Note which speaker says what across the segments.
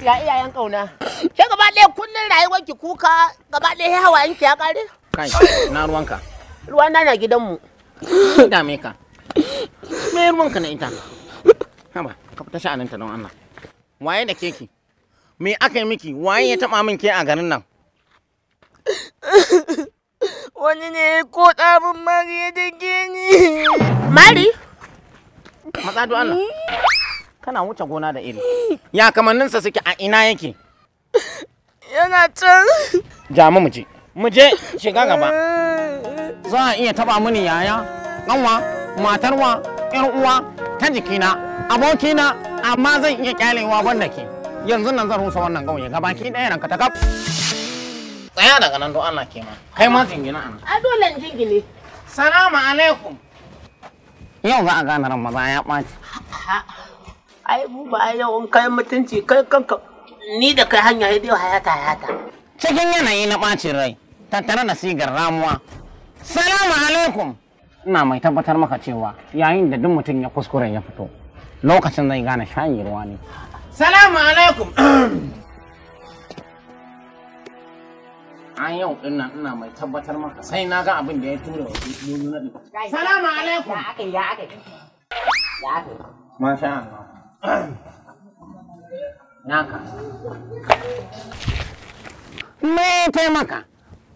Speaker 1: Ya iyayen kauna. Ke gaba ɗaya kullum rayuwar ki kuka gaba ɗaya hawayen ki ya kare?
Speaker 2: Kai, na ruwanka.
Speaker 1: Ruwana na gidanmu.
Speaker 2: Dame ka. Me ruwanka na ita? Haba, ka fita sha'aninta don Allah. Waye da keki? Me aka yi miki? Waye ya taɓa min ke a garin nan?
Speaker 1: Wani ne ko ɗabin Mari ya dake ni. Mari?
Speaker 2: Matsa don Allah. Kana wuce gona da iri. Ya kamanninsa suke a ina yake?
Speaker 1: Yana can.
Speaker 2: Jami mu je. Mu je shiga gaba. Za a iya taɓa mini yaya, ƙanwa, matarwa, ƴar uwa, ta jikina, abokina, amma zan iya kyalewa banda ke. Yanzu nan zan rusa wannan ƙauye gabaki ɗaya ranka ta kaf. Tsaya daga nan don Allah ke ma. Kai ma jingina ana.
Speaker 1: A dole in jingine.
Speaker 2: Salamu alaikum. Yau za a gane ran maza ya ɓaci.
Speaker 1: Ai mu ba yau in kai mutunci kai kanka ni da kai hanya dai hayata.
Speaker 2: Cikin yanayi na ɓacin rai, tattare da sigar ramuwa. Salamu alaikum. Ina mai tabbatar maka cewa yayin da duk mutum ya kuskure ya fito, lokacin zai gane shayi ruwa ne. Salamu alaikum. An yau din nan ina mai tabbatar maka sai na ga abin da ya tura wa biyu na ɗin. Salamu alaikum.
Speaker 1: Ya aka.
Speaker 2: Masha Allah. Naka. Me taimaka?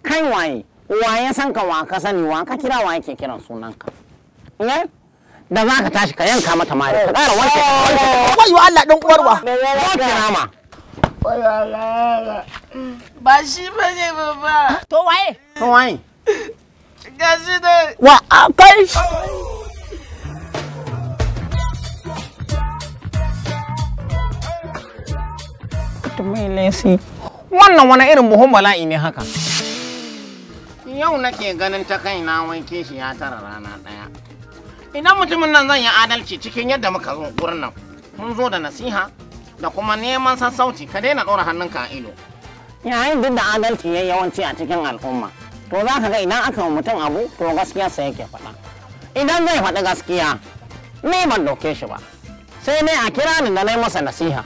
Speaker 2: Kai waye san ka wa ka sani wa ka kira wa yake kiran sunanka? Ne? Da za ka tashi ka yanka mata mari ka ƙara wanke.
Speaker 1: Wayo Allah dan uwarwa.
Speaker 2: Ko kira ma.
Speaker 1: Wayo Allah. Ba shi bane baba. To waye? Gashi da wa kai.
Speaker 2: Mai lesi. Wannan wani irin buhun bala'i ne haka. Yau nake ganin ta kaina wanke shi ya tara rana ɗaya. Idan mutumin nan zan yi adalci cikin yadda muka zo gurin nan. Mun zo da nasiha da kuma neman sassauci ka daina ɗora hannunka a ido. Yayin duk da adalci ya yawanci a cikin al'umma. To za ka ga idan aka yi mutum abu to gaskiya sai yake faɗa. Idan zai faɗi gaskiya ni ban ɗauke shi ba. Sai dai a kira ni da na yi masa nasiha.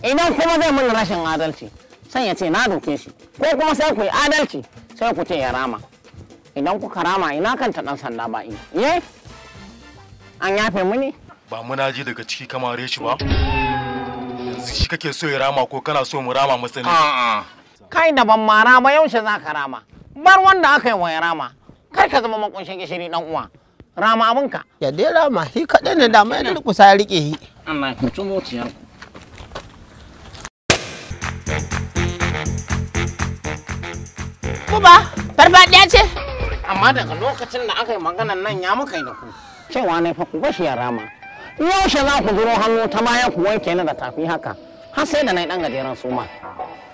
Speaker 2: Idan kuma zai mun rashin adalci sai ya ce na doke shi ko kuma sai ku yi adalci sai ku ce ya rama. Idan kuka rama ina kan ta dan sanda ba ye an yafe muni
Speaker 3: ba muna ji daga ciki kamare shi ba yanzu shi kake so ya rama ko kana so mu rama masa ne?
Speaker 2: A'a kai da ban mara ba yaushe za ka rama bar wanda aka yi wa ya rama kar ka zama makunshin gishiri dan uwa rama abinka.
Speaker 1: Ya dai rama shi kaɗai ne da mai da kusa ya rike shi.
Speaker 2: Allah ya kuci zuciyarku.
Speaker 1: Kuba, farfaɗiya ce?
Speaker 2: Amma daga lokacin da aka yi maganan nan ya muka yi da ku. Cewa ne fa ku bashi ya rama. Yaushe za ku zuro hannu ta baya ku wanke ni da tafi haka. Har sai da na yi ɗan gajeren suma.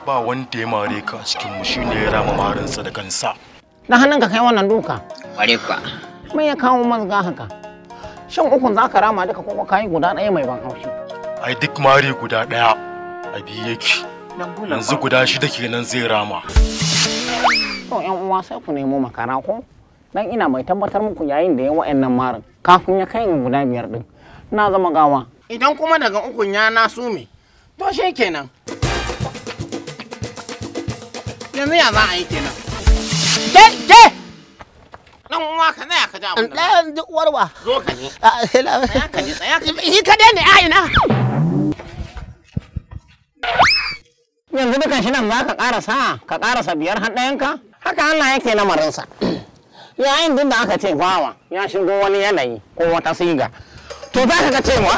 Speaker 3: Ba wanda ya mare ka a cikin mu shine ya rama marinsa da kansa.
Speaker 2: Da hannun ka kai wannan duka.
Speaker 1: Kware ka.
Speaker 2: Me ya kawo mazga haka? Shin ukun za ka rama duka ko kayi guda ɗaya mai ban haushi?
Speaker 3: Ai duk mari guda ɗaya a biye yake. Yanzu guda shida kenan zai rama.
Speaker 2: To ƴan uwa sai ku nemo makara ko? Dan ina mai tabbatar muku yayin da ya wa'annan marin kafin ya kai guda 5 din na zama gawa. Idan kuma daga ukun ya na sume to shi kenan. Yanzu ya za a yi kenan.
Speaker 1: Ke!
Speaker 2: Dan uwa ka tsaya ka ji abin da.
Speaker 1: Ɗayan duk uwarwa.
Speaker 2: Zo ka je.
Speaker 1: Tsaya
Speaker 2: ka je tsaya.
Speaker 1: Shi kadai ne a ina.
Speaker 2: Yanzu dukan shi nan za ka ƙarasa 5 har ɗayanka? Haka Allah yake lamarinsa. Yayin duk da aka ce bawa ya shigo wani yanayi ko wata siga, to za ka ga cewa